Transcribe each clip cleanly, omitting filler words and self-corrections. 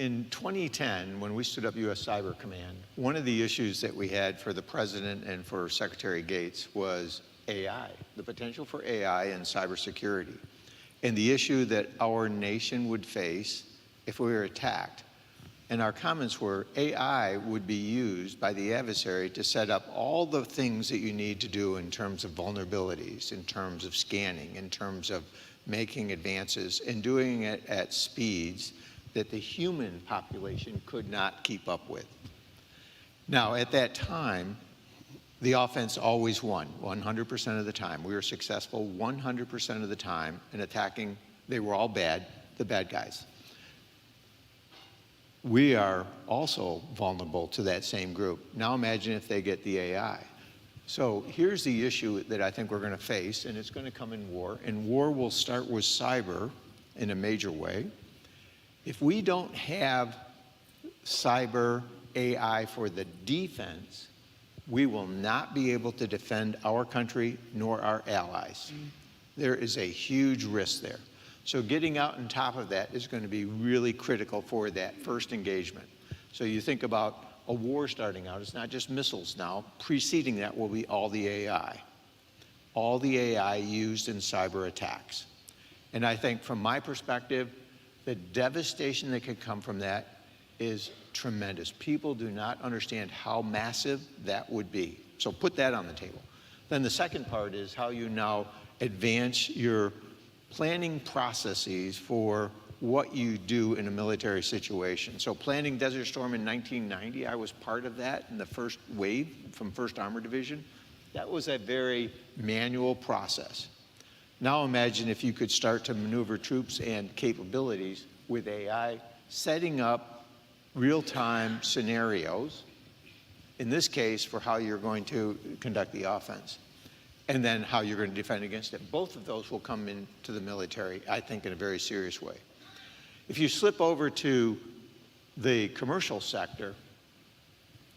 In 2010, when we stood up U.S. Cyber Command, one of the issues that we had for the President and for Secretary Gates was AI, the potential for AI and cybersecurity, and the issue that our nation would face if we were attacked. And our comments were AI would be used by the adversary to set up all the things that you need to do in terms of vulnerabilities, in terms of scanning, in terms of making advances, and doing it at speeds that the human population could not keep up with. Now, at that time, the offense always won 100% of the time. We were successful 100% of the time in attacking. They were all bad, the bad guys. We are also vulnerable to that same group. Now imagine if they get the AI. So here's the issue that I think we're going to face, and it's going to come in war, and war will start with cyber in a major way. If we don't have cyber AI for the defense, we will not be able to defend our country nor our allies. There is a huge risk there. So getting out on top of that is going to be really critical for that first engagement. So you think about a war starting out, it's not just missiles now. Preceding that will be all the AI. All the AI used in cyber attacks. And I think from my perspective, the devastation that could come from that is tremendous. People do not understand how massive that would be. So put that on the table. Then the second part is how you now advance your planning processes for what you do in a military situation. So planning Desert Storm in 1990, I was part of that in the first wave from 1st Armored Division. That was a very manual process. Now imagine if you could start to maneuver troops and capabilities with AI, setting up real-time scenarios, in this case for how you're going to conduct the offense, and then how you're going to defend against it. Both of those will come into the military, I think, in a very serious way. If you slip over to the commercial sector,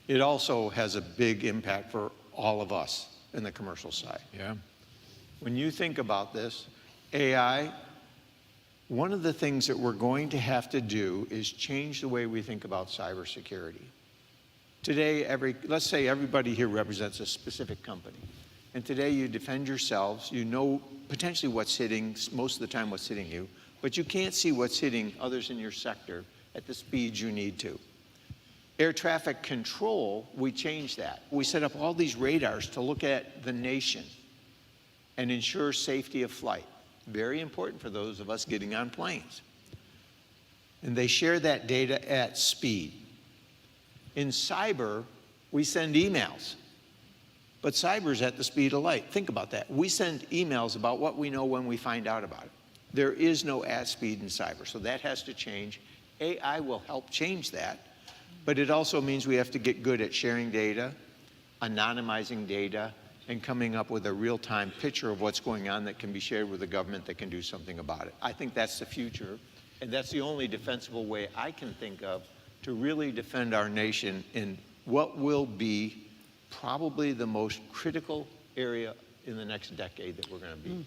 it also has a big impact for all of us in the commercial side. Yeah. When you think about this, AI, one of the things that we're going to have to do is change the way we think about cybersecurity. Today, let's say everybody here represents a specific company. And today you defend yourselves, you know potentially what's hitting, most of the time what's hitting you, but you can't see what's hitting others in your sector at the speed you need to. Air traffic control, we changed that. We set up all these radars to look at the nation and ensure safety of flight. Very important for those of us getting on planes. And they share that data at speed. In cyber, we send emails. But cyber's at the speed of light. Think about that. We send emails about what we know when we find out about it. There is no at speed in cyber, so that has to change. AI will help change that, but it also means we have to get good at sharing data, anonymizing data, and coming up with a real-time picture of what's going on that can be shared with the government that can do something about it. I think that's the future, and that's the only defensible way I can think of to really defend our nation in what will be probably the most critical area in the next decade that we're going to be.